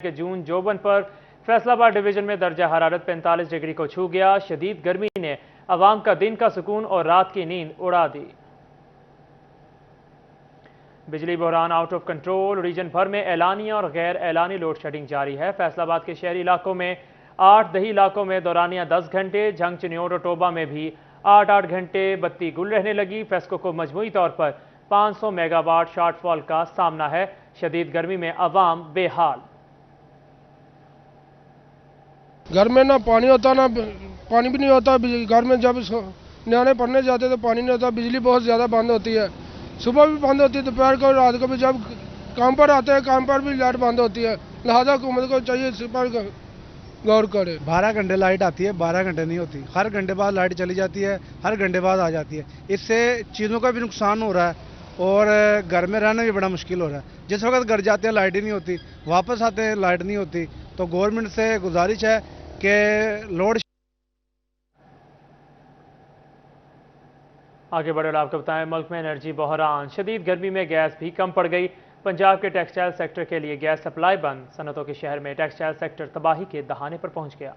کہ جون جوبن پر فیصلہ ڈویژن میں درجہ حرارت 45 ڈگری کو چھو گیا۔ شدید گرمی نے عوام کا دن کا سکون اور رات کی نیند اڑا دی۔ بجلی بحران آؤٹ آف کنٹرول، ریجن بھر میں اعلانیہ اور غیر اعلانی لوڈ شیڈنگ جاری ہے۔ فیصل آباد کے شہری علاقوں میں 8 دیہی علاقوں میں دورانیہ 10 گھنٹے، جھنگ چنیوٹ اور ٹوبہ میں بھی 8 گھنٹے بتی گل رہنے لگی۔ فیسکو کو مجموعی طور پر 500 میگا واٹ شارٹ فال کا سامنا ہے۔ شدید گرمی میں عوام بے حال۔ گھر میں نہ پانی ہوتا، نہ پانی بھی نہیں ہوتا۔ گھر میں جب نہانے پڑھنے جاتے تو پانی نہیں ہوتا۔ بجلی بہت زیادہ بند ہوتی ہے، صبح بھی بند ہوتی ہے، دوپہر کو رات کو بھی۔ جب کام پر آتے ہیں کام پر بھی لائٹ بند ہوتی ہے، لہذا حکومت کو چاہیے اس پر غور کرے۔ 12 گھنٹے لائٹ آتی ہے، 12 گھنٹے نہیں ہوتی۔ ہر گھنٹے بعد لائٹ چلی جاتی ہے، ہر گھنٹے بعد آ جاتی ہے۔ اس سے چیزوں کا بھی نقصان ہو رہا ہے اور گھر میں رہنا بھی بڑا مشکل ہو رہا ہے۔ جس وقت گھر جاتے ہیں لائٹ ہی نہیں ہوتی، واپس آتے ہیں لائٹ نہیں ہوتی۔ تو گورنمنٹ سے گزارش ہے کہ لوڈ آگے بڑھے اور آپ کو بتائیں، ملک میں انرجی بحران، شدید گرمی میں گیس بھی کم پڑ گئی۔ پنجاب کے ٹیکسٹائل سیکٹر کے لیے گیس سپلائی بند، صنعتوں کے شہر میں ٹیکسٹائل سیکٹر تباہی کے دہانے پر پہنچ گیا۔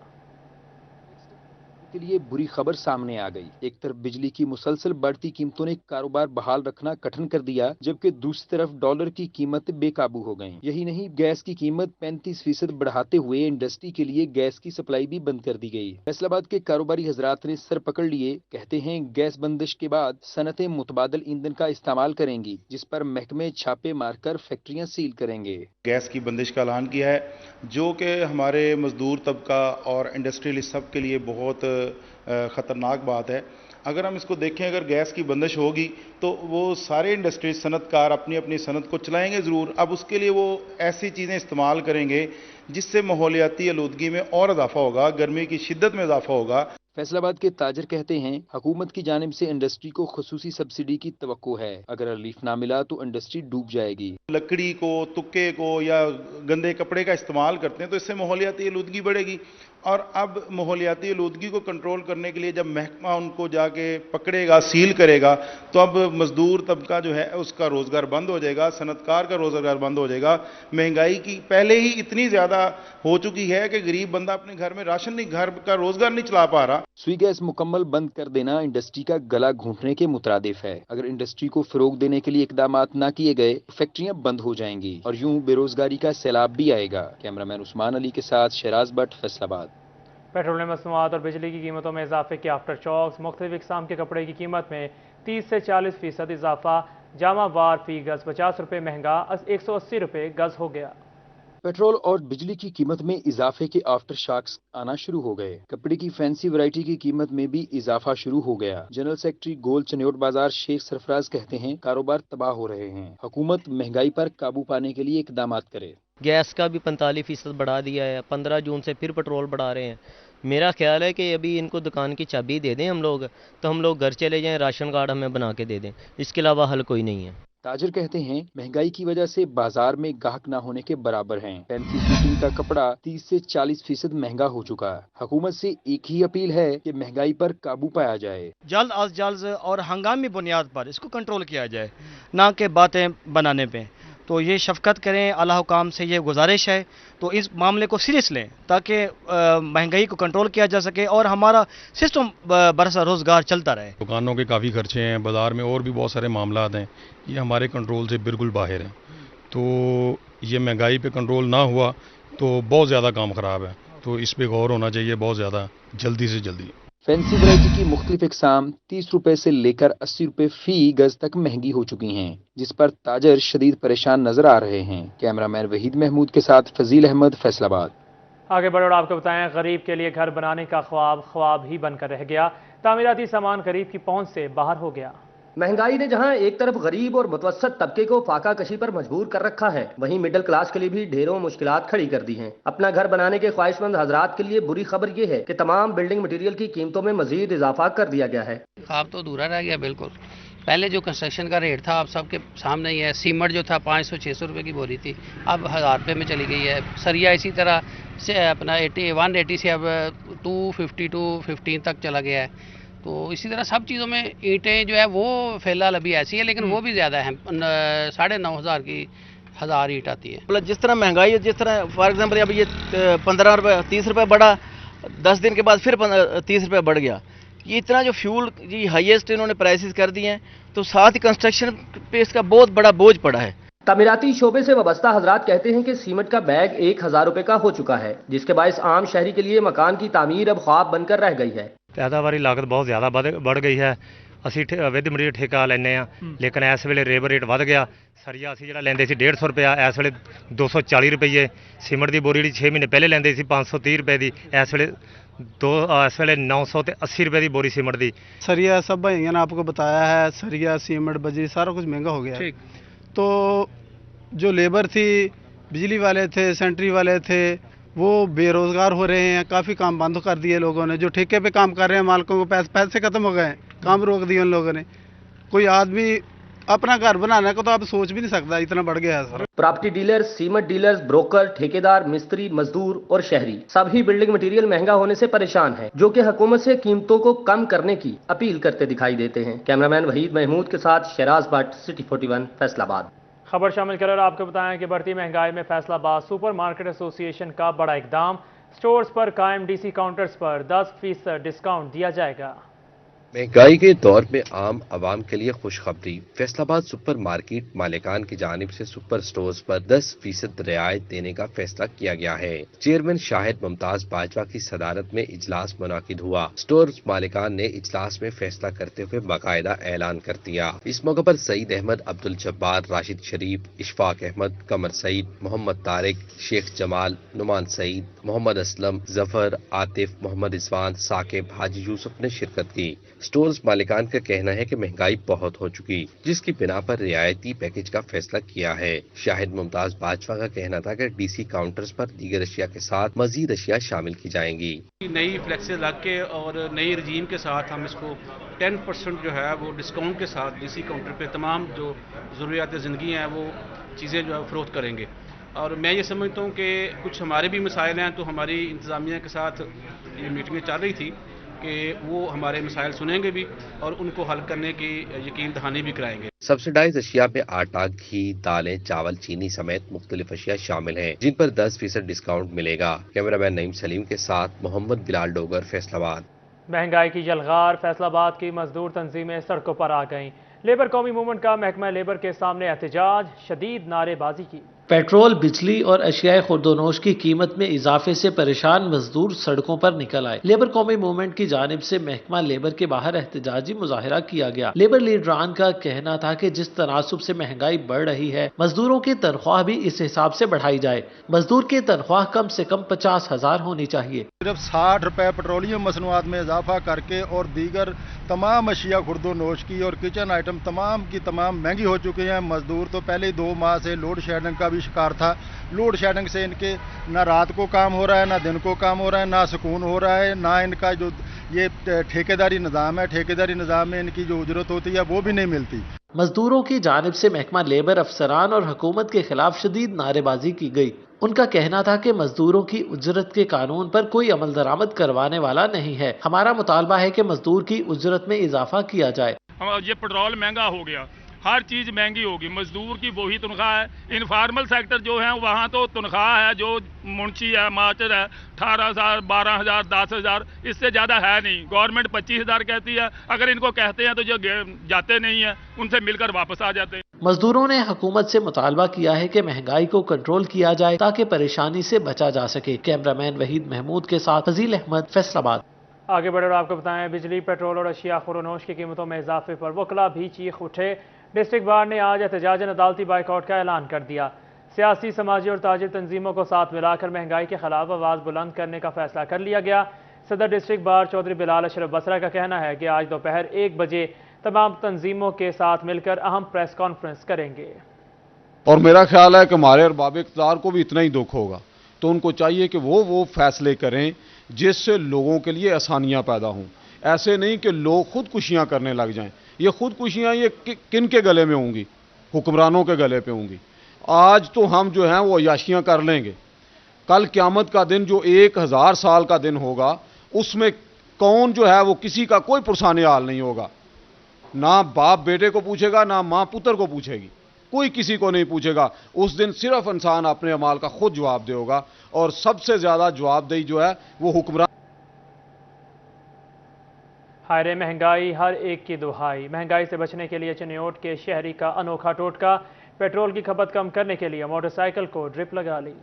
کے لیے بری خبر سامنے آ گئی۔ ایک طرف بجلی کی مسلسل بڑھتی قیمتوں نے کاروبار بحال رکھنا کٹھن کر دیا، جبکہ دوسری طرف ڈالر کی قیمت بے قابو ہو گئیں۔ یہی نہیں، گیس کی قیمت 35% بڑھاتے ہوئے انڈسٹری کے لیے گیس کی سپلائی بھی بند کر دی گئی۔ فیصل آباد کے کاروباری حضرات نے سر پکڑ لیے، کہتے ہیں گیس بندش کے بعد صنعتیں متبادل ایندھن کا استعمال کریں گی، جس پر محکمے چھاپے مار کر فیکٹریاں سیل کریں گے۔ گیس کی بندش کا اعلان کیا ہے، جو کہ ہمارے مزدور طبقہ اور انڈسٹریلسٹ سب کے لیے بہت خطرناک بات ہے۔ اگر ہم اس کو دیکھیں، اگر گیس کی بندش ہوگی تو وہ سارے انڈسٹری صنعت کار اپنی اپنی صنعت کو چلائیں گے ضرور۔ اب اس کے لیے وہ ایسی چیزیں استعمال کریں گے جس سے ماحولیاتی آلودگی میں اور اضافہ ہوگا، گرمی کی شدت میں اضافہ ہوگا۔ فیصل آباد کے تاجر کہتے ہیں حکومت کی جانب سے انڈسٹری کو خصوصی سبسڈی کی توقع ہے، اگر ریلیف نہ ملا تو انڈسٹری ڈوب جائے گی۔ لکڑی کو، تکے کو یا گندے کپڑے کا استعمال کرتے ہیں تو اس سے ماحولیاتی آلودگی بڑھے گی، اور اب ماحولیاتی آلودگی کو کنٹرول کرنے کے لیے جب محکمہ ان کو جا کے پکڑے گا، سیل کرے گا، تو اب مزدور طبقہ جو ہے اس کا روزگار بند ہو جائے گا، صنعت کار کا روزگار بند ہو جائے گا۔ مہنگائی کی پہلے ہی اتنی زیادہ ہو چکی ہے کہ غریب بندہ اپنے گھر میں راشن نہیں، گھر کا روزگار نہیں چلا پا رہا۔ سوئی گیس مکمل بند کر دینا انڈسٹری کا گلا گھونٹنے کے مترادف ہے۔ اگر انڈسٹری کو فروغ دینے کے لیے اقدامات نہ کیے گئے، فیکٹریاں بند ہو جائیں گی اور یوں بے روزگاری کا سیلاب بھی آئے گا۔ کیمرامین عثمان علی کے ساتھ شہراز بٹ، فیصل آباد۔ پیٹرولیم مصنوعات اور بجلی کی قیمتوں میں اضافے کے آفٹر شاکس، مختلف اقسام کے کپڑے کی قیمت میں 30 سے 40% اضافہ، جامہ وار فی گز 50 روپے مہنگا، 180 روپے گز ہو گیا۔ پیٹرول اور بجلی کی قیمت میں اضافے کے آفٹر شاکس آنا شروع ہو گئے۔ کپڑے کی فینسی ورائٹی کی قیمت میں بھی اضافہ شروع ہو گیا۔ جنرل سیکرٹری گول چنیوٹ بازار شیخ سرفراز کہتے ہیں کاروبار تباہ ہو رہے ہیں، حکومت مہنگائی پر قابو پانے کے لیے اقدامات کرے۔ گیس کا بھی 45% بڑھا دیا ہے، 15 جون سے پھر پیٹرول بڑھا رہے ہیں۔ میرا خیال ہے کہ ابھی ان کو دکان کی چابی دے دیں ہم لوگ، تو ہم لوگ گھر چلے جائیں، راشن کارڈ ہمیں بنا کے دے دیں، اس کے علاوہ حل کوئی نہیں ہے۔ تاجر کہتے ہیں مہنگائی کی وجہ سے بازار میں گاہک نہ ہونے کے برابر ہیں۔ فینسی سوٹنگ کا کپڑا 30 سے 40% مہنگا ہو چکا ہے۔ حکومت سے ایک ہی اپیل ہے کہ مہنگائی پر قابو پایا جائے، جلد از جلد اور ہنگامی بنیاد پر اس کو کنٹرول کیا جائے، نہ کہ باتیں بنانے پہ۔ تو یہ شفقت کریں، اعلیٰ حکام سے یہ گزارش ہے، تو اس معاملے کو سیریس لیں تاکہ مہنگائی کو کنٹرول کیا جا سکے اور ہمارا سسٹم برسا روزگار چلتا رہے۔ دکانوں کے کافی خرچے ہیں، بازار میں اور بھی بہت سارے معاملات ہیں، یہ ہمارے کنٹرول سے بالکل باہر ہیں۔ تو یہ مہنگائی پہ کنٹرول نہ ہوا تو بہت زیادہ کام خراب ہے، تو اس پہ غور ہونا چاہیے بہت زیادہ، جلدی سے جلدی۔ فینسی ورائٹی کی مختلف اقسام 30 روپے سے لے کر 80 روپے فی گز تک مہنگی ہو چکی ہیں، جس پر تاجر شدید پریشان نظر آ رہے ہیں۔ کیمرامین وحید محمود کے ساتھ فضیل احمد، فیصل آباد۔ آگے بڑھے اور آپ کو بتائیں، غریب کے لیے گھر بنانے کا خواب ہی بن کر رہ گیا۔ تعمیراتی سامان غریب کی پہنچ سے باہر ہو گیا۔ مہنگائی نے جہاں ایک طرف غریب اور متوسط طبقے کو فاقہ کشی پر مجبور کر رکھا ہے، وہیں مڈل کلاس کے لیے بھی ڈھیروں مشکلات کھڑی کر دی ہیں۔ اپنا گھر بنانے کے خواہش مند حضرات کے لیے بری خبر یہ ہے کہ تمام بلڈنگ مٹیریل کی قیمتوں میں مزید اضافہ کر دیا گیا ہے۔ خواب تو ادھورا رہ گیا بالکل۔ پہلے جو کنسٹرکشن کا ریٹ تھا آپ سب کے سامنے ہی ہے، سیمنٹ جو تھا 500-600 روپے کی بوری تھی، اب 1000 روپے میں چلی گئی ہے۔ سریا اسی طرح سے اپنا 180 سے اب 250 to 15 تک چلا گیا ہے۔ تو اسی طرح سب چیزوں میں اینٹیں جو ہے وہ فی الحال ابھی ایسی ہے، لیکن وہ بھی زیادہ ہیں، 9,500 کی 1000 ईंट आती है। मतलब जिस तरह महंगाई है, जिस तरह फॉर एग्जांपल अभी ये 15 रुपये 30 रुपये बढ़ा, 10 दिन के बाद फिर 30 रुपये बढ़ गया। ये इतना जो फ्यूल जी हाईएस्ट इन्होंने प्राइसेस कर दिए हैं, तो साथ ही कंस्ट्रक्शन पे इसका बहुत बड़ा बोझ पड़ा है। तमीराती शोबे से वाबस्ता हजरात कहते हैं कि सीमेंट का बैग 1000 रुपए का हो चुका है, जिसके बायस आम शहरी के लिए मकान की तामीर अब ख्वाब बनकर रह गई है। पैदावारी लागत बहुत ज़्यादा बढ़ गई है। ਅਸੀਂ ਵਿਦ ਮਟੀਰੀਅਲ ਠੇਕਾ ਲੈਂਦੇ ਆ, ਲੇਕਿਨ ਇਸ ਵੇਲੇ ਲੇਬਰ ਰੇਟ ਵੱਧ ਗਿਆ। ਸਰੀਆ ਅਸੀਂ ਜਿਹੜਾ ਲੈਂਦੇ ਸੀ 150 ਰੁਪਇਆ, ਇਸ ਵੇਲੇ 240 ਰੁਪਏ। ਸੀਮੈਂਟ ਦੀ ਬੋਰੀ ਜਿਹੜੀ 6 ਮਹੀਨੇ ਪਹਿਲੇ ਲੈਂਦੇ ਸੀ 530 ਰੁਪਏ ਦੀ, ਇਸ ਵੇਲੇ 900 ਤੇ 80 रुपए की बोरी सीमेंट दी। सरिया सब भाइयों ने आपको बताया है, सरिया सीमेंट बजरी सारा कुछ महंगा हो गया है। तो जो लेबर थी, बिजली वाले थे, सेंट्री वाले थे, वो बेरोज़गार हो रहे हैं। काफ़ी काम बंद कर दिए लोगों ने। जो ठेके पे काम कर रहे हैं मालिकों को पैसे ख़त्म हो गए हैं, काम रोक दिए उन लोगों ने। कोई आदमी अपना घर बनाने को तो आप सोच भी नहीं सकता, इतना बढ़ गया है sir. Property dealer, cement dealers, broker, ठेकेदार, मिस्त्री, मजदूर और शहरी सभी बिल्डिंग मटेरियल महंगा होने से परेशान हैं, जो कि हुकूमत से कीमतों को कम करने की अपील करते दिखाई देते हैं। कैमरामैन वहीद महमूद के साथ शहराज भट्ट, सिटी 41, फैसलाबाद। खबर शामिल कर आपको बताएं कि बढ़ती महंगाई में फैसलाबाद सुपर मार्केट एसोसिएशन का बड़ा इकदाम। स्टोर्स पर कायम डीसी काउंटर्स पर 10% डिस्काउंट दिया जाएगा। महंगाई के दौर में आम आवाम के लिए खुशखबरी। फैसलाबाद सुपर मार्केट मालिकान की जानिब से सुपर स्टोर्स पर 10% रियायत देने का फैसला किया गया है। चेयरमैन शाहिद मुमताज बाजवा की सदारत में इजलास मुनाकिद हुआ। स्टोर्स मालिकान ने इजलास में फैसला करते हुए बाकायदा ऐलान कर दिया। इस मौके पर सईद अहमद, अब्दुल जब्बार, राशिद शरीफ, इशफाक अहमद, कमर सईद, मोहम्मद तारिक, शेख जमाल, नुमान सईद, मोहम्मद असलम, जफर, आतिफ, मोहम्मद इजवान, साकिब, हाजी यूसुफ ने शिरकत की। स्टोर्स मालिकान का कहना है कि महंगाई बहुत हो चुकी, जिसकी बिना पर रियायती पैकेज का फैसला किया है। शाहिद मुमताज बाजवा का कहना था कि डीसी काउंटर्स पर दीगर अशिया के साथ मजीद अशिया शामिल की जाएंगी। नई फ्लेक्सेस लग के और नई रजीम के साथ हम इसको 10% जो है वो डिस्काउंट के साथ डीसी काउंटर पे तमाम जो ज़रूरियात ज़िंदगी हैं वो चीज़ें जो है फरोख्त करेंगे। और मैं ये समझता हूँ कि कुछ हमारे भी मसाइल हैं, तो हमारी इंतज़ामिया के साथ ये मीटिंगें चल रही थी कि वो हमारे मसाइल सुनेंगे भी और उनको हल करने की यकीन दहानी भी कराएंगे। सब्सिडाइज अशिया में आटा, घी, दालें, चावल, चीनी समेत मुख्तलिफ अशिया शामिल हैं, जिन पर 10% डिस्काउंट मिलेगा। कैमरामैन नईम सलीम के साथ मोहम्मद बिलाल डोगर, फैसलाबाद। महंगाई की जलगार, फैसलाबाद की मजदूर तंजीमें सड़कों पर आ गईं। लेबर कौमी मूवमेंट का महकमा लेबर के सामने एहतजाज, शदीद नारेबाजी की। पेट्रोल, बिजली और अशियाए खुर्दोनोश की कीमत में इजाफे से परेशान मजदूर सड़कों पर निकल आए। लेबर कौमी मूवमेंट की जानिब से महकमा लेबर के बाहर एहतजाजी मुजाहिरा किया गया। लेबर लीडरान का कहना था कि जिस तनासुब से महंगाई बढ़ रही है, मजदूरों की तनख्वाह भी इस हिसाब से बढ़ाई जाए। मजदूर की तनख्वाह कम से कम 50,000 होनी चाहिए। सिर्फ 60 रुपए पेट्रोलियम मसनूआत में इजाफा करके और दीगर तमाम अशिया खुर्दोनोश की और किचन आइटम तमाम की तमाम महंगी हो चुकी हैं। मजदूर तो पहले 2 माह से लोड शेडिंग का भी शिकार था। लोड शेडिंग से इनके ना रात को काम हो रहा है, ना दिन को काम हो रहा है, ना सुकून हो रहा है, ना इनका जो ये ठेकेदारी निज़ाम है, ठेकेदारी निज़ाम में इनकी जो उजरत होती है वो भी नहीं मिलती। मजदूरों की जानिब से महकमा लेबर अफसरान और हुकूमत के खिलाफ शदीद नारेबाजी की गई। उनका कहना था कि मजदूरों की उजरत के कानून पर कोई अमल दरामद करवाने वाला नहीं है। हमारा मुतालबा है कि मजदूर की उजरत में इजाफा किया जाए। ये पेट्रोल महंगा हो गया, हर चीज़ महंगी होगी, मजदूर की वही तनख्वाह है। इनफॉर्मल सेक्टर जो है वहाँ तो तनख्वाह है, जो मुंशी है, मास्टर है, 18,000, 12,000, 10,000, इससे ज़्यादा है नहीं। गवर्नमेंट 25,000 कहती है, अगर इनको कहते हैं तो जो जाते नहीं है उनसे मिलकर वापस आ जाते हैं। मजदूरों ने हुकूमत से मुतालबा किया है कि महंगाई को कंट्रोल किया जाए ताकि परेशानी से बचा जा सके। कैमरामैन वहीद महमूद के साथ फजील अहमद, फैसलाबाद। आगे बढ़े और आपको बताएं, बिजली, पेट्रोल और अशिया खुर्दोनोश की कीमतों में इजाफे पर वकला भी चीख उठे। डिस्ट्रिक्ट बार ने आज एहतजाजन अदालती बाइकआउट का ऐलान कर दिया। सियासी, समाजी और ताजिर तंजीमों को साथ मिलाकर महंगाई के खिलाफ आवाज़ बुलंद करने का फैसला कर लिया गया। सदर डिस्ट्रिक्ट बार चौधरी बिलाल अशरफ बसरा का कहना है कि आज दोपहर 1 बजे तमाम तंजीमों के साथ मिलकर अहम प्रेस कॉन्फ्रेंस करेंगे। और मेरा ख्याल है कि हमारे अरबाब इख्तियार को भी इतना ही दुख होगा, तो उनको चाहिए कि वो फैसले करें जिससे लोगों के लिए आसानियां पैदा हों। ऐसे नहीं कि लोग खुदकुशियां करने लग जाएं। ये खुदकुशियां ये किन के गले में होंगी? हुक्मरानों के गले पे होंगी। आज तो हम जो हैं वो अयाशियां कर लेंगे, कल क़यामत का दिन जो 1000 साल का दिन होगा उसमें कौन जो है वो किसी का कोई पुरसाने हाल नहीं होगा। ना बाप बेटे को पूछेगा, ना माँ पुत्र को पूछेगी। कोई किसी को नहीं पूछेगा। उस दिन सिर्फ इंसान अपने अमाल का खुद जवाब देगा और सबसे ज्यादा जवाबदेही जो है वो हुक्मरान। हायरे महंगाई हर एक की दुहाई। महंगाई से बचने के लिए चिन्योट के शहरी का अनोखा टोटका। पेट्रोल की खपत कम करने के लिए मोटरसाइकिल को ड्रिप लगा ली।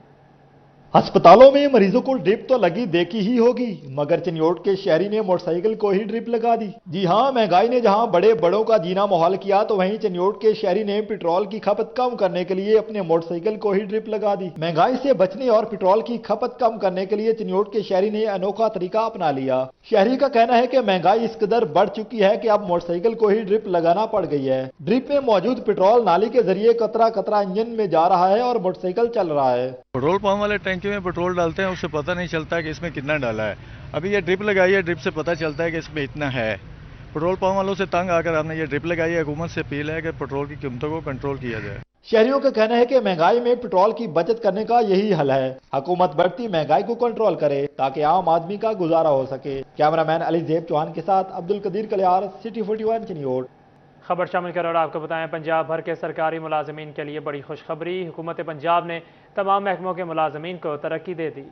अस्पतालों में मरीजों को ड्रिप तो लगी देखी ही होगी, मगर चिन्योट के शहरी ने मोटरसाइकिल को ही ड्रिप लगा दी। जी हां, महंगाई ने जहां बड़े बड़ों का जीना मुहाल किया, तो वहीं चिन्योट के शहरी ने पेट्रोल की खपत कम करने के लिए अपने मोटरसाइकिल को ही ड्रिप लगा दी। महंगाई से बचने और पेट्रोल की खपत कम करने के लिए चिन्योट के शहरी ने अनोखा तरीका अपना लिया। शहरी का कहना है कि महंगाई इस कदर बढ़ चुकी है कि अब मोटरसाइकिल को ही ड्रिप लगाना पड़ गई है। ड्रिप में मौजूद पेट्रोल नाली के जरिए कतरा कतरा इंजन में जा रहा है और मोटरसाइकिल चल रहा है। पेट्रोल पंप वाले टैंकी में पेट्रोल डालते हैं, उससे पता नहीं चलता कि इसमें कितना डाला है। अभी ये ड्रिप लगाई है, ड्रिप से पता चलता है कि इसमें इतना है। पेट्रोल पंप वालों से तंग आकर हमने ये ड्रिप लगाई है। हुकूमत से अपील है कि पेट्रोल की कीमतों को कंट्रोल किया जाए। शहरियों का कहना है कि महंगाई में पेट्रोल की बचत करने का यही हल है। हुकूमत बढ़ती महंगाई को कंट्रोल करे ताकि आम आदमी का गुजारा हो सके। कैमरामैन अली ज़ेब चौहान के साथ अब्दुल कदीर कलियार, सिटी 41 चिन्योट। खबर शामिल कर और आपको बताएं, पंजाब भर के सरकारी मुलाजमीन के लिए बड़ी खुशखबरी। हुकूमत पंजाब ने तमाम महकमों के मुलाजमीन को तरक्की दे दी।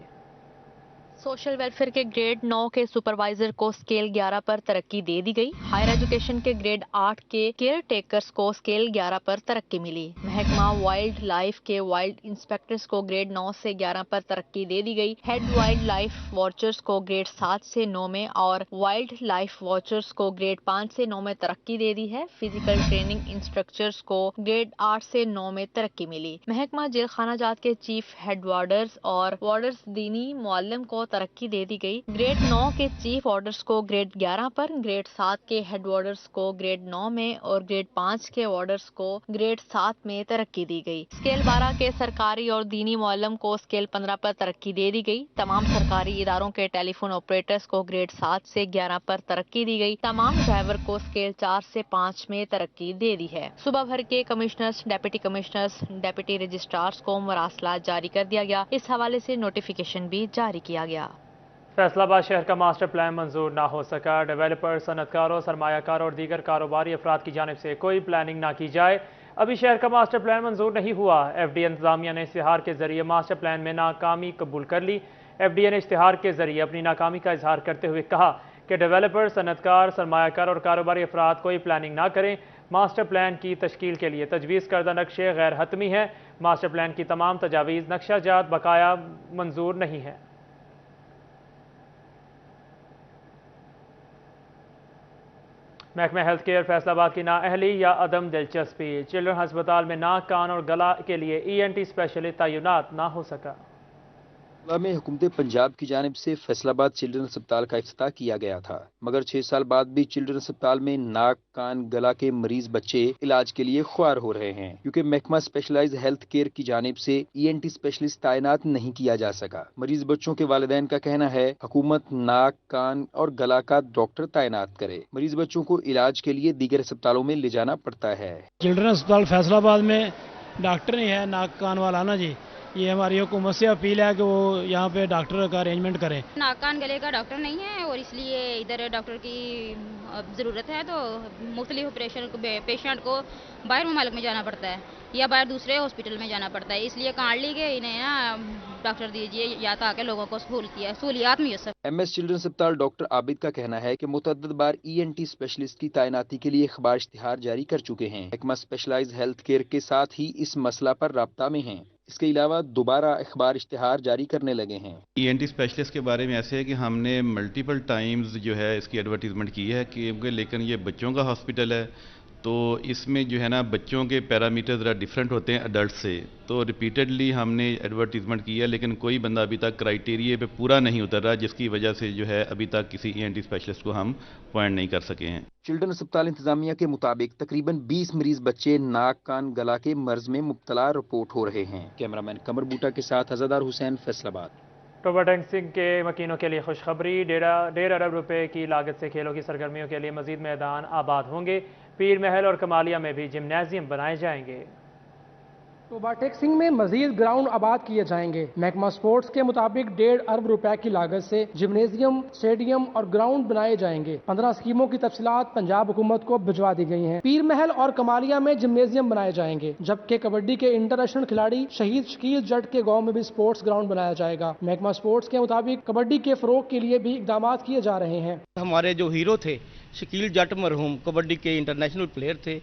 सोशल वेलफेयर के ग्रेड 9 के सुपरवाइजर को स्केल 11 पर तरक्की दे दी गई। हायर एजुकेशन के ग्रेड 8 के केयर टेकर्स को स्केल 11 पर तरक्की मिली। महकमा वाइल्ड लाइफ के वाइल्ड इंस्पेक्टर्स को ग्रेड 9 से 11 पर तरक्की दे दी गई। हेड वाइल्ड लाइफ वॉचर्स को ग्रेड 7 से 9 में और वाइल्ड लाइफ वॉचर्स को ग्रेड 5 से 9 में तरक्की दे दी है। फिजिकल ट्रेनिंग इंस्ट्रक्टर्स को ग्रेड 8 से 9 में तरक्की मिली। महकमा जेल खाना जात के चीफ हेड वार्डर्स और वार्डर्स दीनी मुअल्लिम को तरक्की दे दी गई। ग्रेड 9 के चीफ वार्डर्स को ग्रेड 11 पर, ग्रेड 7 के हेड वार्डर्स को ग्रेड 9 में और ग्रेड 5 के वार्डर्स को ग्रेड 7 में तरक्की दी गई। स्केल 12 के सरकारी और दीनी मुअल्लिम को स्केल 15 पर तरक्की दे दी गई। तमाम सरकारी इदारों के टेलीफोन ऑपरेटर्स को ग्रेड 7 से 11 पर तरक्की दी गई। तमाम ड्राइवर को स्केल 4 से 5 में तरक्की दे दी है। सूबा भर के commissioners, deputy commissioners, deputy registrars को मरासला जारी कर दिया गया। इस हवाले से नोटिफिकेशन भी जारी किया गया। फैसलाबाद शहर का मास्टर प्लान मंजूर ना हो सका। डेवलपर, सनतकारों, सरमायाकारों और दीगर कारोबारी अफराद की जानिब से कोई प्लानिंग ना की जाए। अभी शहर का मास्टर प्लान मंजूर नहीं हुआ। FDA इंतजामिया ने इश्तिहार के जरिए मास्टर प्लान में नाकामी कबूल कर ली। FDA ने इश्तिहार के जरिए अपनी नाकामी का इजहार करते हुए कहा कि डेवलपर, सनतकार, सरमायाकार और कारोबारी अफराद कोई प्लानिंग ना करें। मास्टर प्लान की तश्कील के लिए तजवीज़ करदा नक्शे गैर हतमी है। मास्टर प्लान की तमाम तजावीज़ नक्शा जात बकाया मंजूर नहीं है। महकमा हेल्थ केयर फैसलाबाद की नाअहली या अदम दिलचस्पी। चिल्ड्रन अस्पताल में नाक, कान और गला के लिए ENT स्पेशलिस्ट तैनात ना हो सका। में हुकूमत पंजाब की जानिब से फैसलाबाद चिल्ड्रन अस्पताल का इफ्तिताह किया गया था, मगर 6 साल बाद भी चिल्ड्रन अस्पताल में नाक, कान, गला के मरीज बच्चे इलाज के लिए ख्वार हो रहे हैं, क्योंकि महकमा स्पेशलाइज हेल्थ केयर की जानिब से ENT स्पेशलिस्ट तैनात नहीं किया जा सका। मरीज बच्चों के वालिदैन का कहना है हुकूमत नाक, कान और गला का डॉक्टर तैनात करे। मरीज बच्चों को इलाज के लिए दीगर अस्पतालों में ले जाना पड़ता है। चिल्ड्रन अस्पताल फैसलाबाद में डॉक्टर नहीं है नाक कान वाला ना जी, ये हमारी हुकूमत से अपील है कि वो यहाँ पे डॉक्टर का अरेंजमेंट करें। नाक कान गले का डॉक्टर नहीं है और इसलिए इधर डॉक्टर की ज़रूरत है, तो मुख्तलिफ ऑपरेशन पेशेंट को बाहर ममालिक में जाना पड़ता है या बाहर दूसरे हॉस्पिटल में जाना पड़ता है। इसलिए कांडली के इन्हें ना डॉक्टर दीजिए या ताकि लोगों को सहूलियात मिल। MS चिल्ड्रन अस्पताल डॉक्टर आबिद का कहना है कि मुतअद्दिद बार ENT स्पेशलिस्ट की तैनाती के लिए अखबार इश्तिहार जारी कर चुके हैं। महकमा स्पेशलाइज हेल्थ केयर के साथ ही इस मसला पर राब्ता में हैं। इसके अलावा दोबारा अखबार इश्तिहार जारी करने लगे हैं। ENT स्पेशलिस्ट के बारे में ऐसे है कि हमने मल्टीपल टाइम्स जो है इसकी एडवर्टीजमेंट की है कि लेकिन ये बच्चों का हॉस्पिटल है, तो इसमें जो है ना बच्चों के पैरामीटर ज़रा डिफरेंट होते हैं अडल्ट से, तो रिपीटेडली हमने एडवर्टीजमेंट की है, लेकिन कोई बंदा अभी तक क्राइटेरिया पे पूरा नहीं उतर रहा, जिसकी वजह से जो है अभी तक किसी ENT स्पेशलिस्ट को हम अपॉइंट नहीं कर सके हैं। चिल्ड्रन अस्पताल इंतजामिया के मुताबिक तकरीबन 20 मरीज बच्चे नाक, कान, गला के मर्ज में मुब्तला रिपोर्ट हो रहे हैं। कैमरामैन कमर बूटा के साथ अज़ादार हुसैन, फैसलाबाद। टोबा टैंक्सिंग के मकीनों के लिए खुशखबरी। 1.5 अरब रुपए की लागत से खेलों की सरगर्मियों के लिए मजीद मैदान आबाद होंगे। पीर महल और कमालिया में भी जिम्नाजियम बनाए जाएंगे। टोबा टेक्सिंग में मजीद ग्राउंड आबाद किए जाएंगे। महकमा स्पोर्ट्स के मुताबिक 1.5 अरब रुपए की लागत से जिम्नेजियम, स्टेडियम और ग्राउंड बनाए जाएंगे। 15 स्कीमों की तफसीलात पंजाब हुकूमत को भिजवा दी गई हैं। पीर महल और कमालिया में जिम्नेजियम बनाए जाएंगे, जबकि कबड्डी के इंटरनेशनल खिलाड़ी शहीद शकील जट के गाँव में भी स्पोर्ट्स ग्राउंड बनाया जाएगा। महकमा स्पोर्ट्स के मुताबिक कबड्डी के फरोग के लिए भी इकदाम किए जा रहे हैं। हमारे जो हीरो थे शकील जट मरहूम कबड्डी के इंटरनेशनल प्लेयर थे,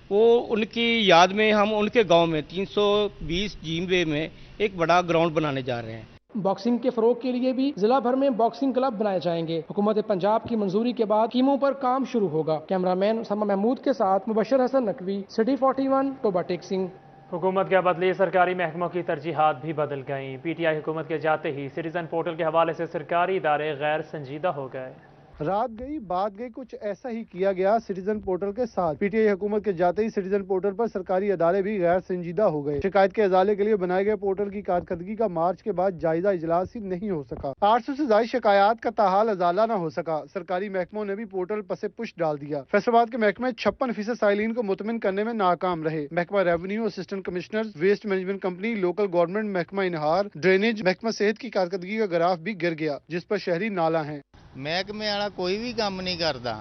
वो उनकी याद में हम उनके गांव में 320 जीमवे में एक बड़ा ग्राउंड बनाने जा रहे हैं। बॉक्सिंग के फरोग के लिए भी जिला भर में बॉक्सिंग क्लब बनाए जाएंगे। हुकूमत पंजाब की मंजूरी के बाद स्कीमों पर काम शुरू होगा। कैमरामैन समा महमूद के साथ मुबशर हसन नकवी, सिटी 41, टोबा टेक्सिंग। हुकूमत के बदले सरकारी महकमों की तरजीहात भी बदल गईं। पीटीआई हुकूमत के जाते ही सिटीजन पोर्टल के हवाले से सरकारी इदारे गैर संजीदा हो गए। रात गई बात गई, कुछ ऐसा ही किया गया सिटीजन पोर्टल के साथ। पीटीआई हुकूमत के जाते ही सिटीजन पोर्टल पर सरकारी अदारे भी गैर संजीदा हो गए। शिकायत के अजाले के लिए बनाए गए पोर्टल की कारकर्दगी का मार्च के बाद जायजा इजलास ही नहीं हो सका। 800 से ज्यादा शिकायत का ताहाल अजाला न हो सका। सरकारी महकमों ने भी पोर्टल पसे पुश डाल दिया। फैसलाबाद के महकमे 56% साइलिन को मुतमिन करने में नाकाम रहे। महकमा revenue, assistant commissioner, waste management company, local government, महकमा इनहार, ड्रेनेज, महकमा सेहत की कारकर्दगी का ग्राफ भी गिर गया, जिस पर शहरी नाला है। महकमे वाला कोई भी काम नहीं करता।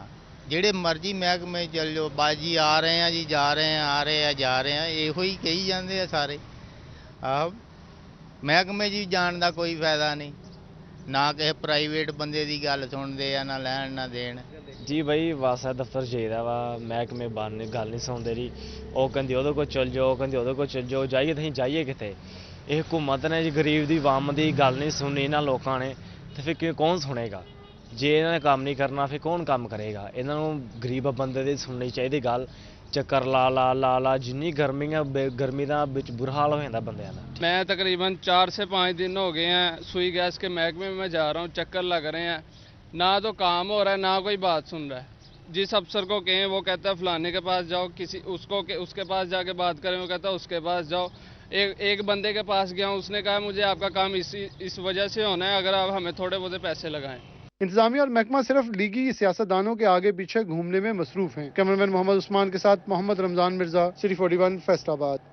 ਜਿਹੜੇ ਮਰਜੀ ਮਹਿਕਮੇ ਚੱਲ ਜਾਓ, ਬਾਜੀ ਆ ਰਹੇ ਆ ਜੀ, ਜਾ ਰਹੇ ਆ, ਆ ਰਹੇ ਆ, ਜਾ ਰਹੇ ਆ, ਇਹੋ ਹੀ ਕਹੀ ਜਾਂਦੇ ਆ ਸਾਰੇ। ਆਹ ਮਹਿਕਮੇ ਜੀ ਜਾਣ ਦਾ ਕੋਈ ਫਾਇਦਾ ਨਹੀਂ, ਨਾ ਕਿਸੇ ਪ੍ਰਾਈਵੇਟ ਬੰਦੇ ਦੀ ਗੱਲ ਸੁਣਦੇ ਆ, ਨਾ ਲੈਣ ਨਾ ਦੇਣ। ਜੀ ਬਈ ਵਾਸਾ ਦਫ਼ਤਰ ਚਾਹੀਦਾ ਵਾ, ਮਹਿਕਮੇ ਬਾਨ ਗੱਲ ਨਹੀਂ ਸੁਣਦੇ ਰਹੀ। ਉਹ ਕਹਿੰਦੇ ਉਹਦੇ ਕੋਲ ਚੱਲ ਜਾਓ, ਕਹਿੰਦੇ ਉਹਦੇ ਕੋਲ ਚੱਲ ਜਾਓ, ਜਾਈਏ ਤਾਂ ਅਸੀਂ ਜਾਈਏ ਕਿੱਥੇ? ਇਹ ਹਕੂਮਤ ਨੇ ਜੀ ਗਰੀਬ ਦੀ ਆਵਾਮ ਦੀ ਗੱਲ ਨਹੀਂ ਸੁਣਨੀ ਇਹਨਾਂ ਲੋਕਾਂ ਨੇ, ਤੇ ਫਿਰ ਕੌਣ ਸੁਣੇਗਾ? ਜੇ ਇਹਨਾਂ ਨੇ ਕੰਮ ਨਹੀਂ ਕਰਨਾ ਫਿਰ ਕੌਣ ਕੰਮ ਕਰੇਗਾ? ਇਹਨਾਂ ਨੂੰ ਗਰੀਬ ਬੰਦੇ ਦੀ ਸੁਣਨੀ ਚਾਹੀਦੀ ਗੱਲ। ਚੱਕਰ ਲਾ ਜਿੰਨੀ ਗਰਮੀ ਆ, ਗਰਮੀ ਦਾ ਵਿੱਚ ਬੁਰਾ ਹਾਲ ਹੋ ਜਾਂਦਾ ਬੰਦਿਆਂ ਦਾ। मैं तकरीबन 4 से 5 दिन हो गए हैं सुई गैस के महकमे में जा रहा हूँ, चक्कर लग रहे हैं, ना तो काम हो रहा है, ना कोई बात सुन रहा है। जिस अफसर को कहें वो कहता है फलाने के पास जाओ, किसी उसके पास जाके बात करें, वो कहता है उसके पास जाओ। एक बंदे के पास गया हूँ, उसने कहा मुझे आपका काम इस वजह से होना है, अगर आप हमें थोड़े बहुत पैसे लगाएं। इंतजामिया और महकमा सिर्फ लीगी सियासतदानों के आगे पीछे घूमने में मसरूफ हैं। कैमरामैन मोहम्मद उस्मान के साथ मोहम्मद रमजान मिर्जा, सिटी 41, फैसलाबाद।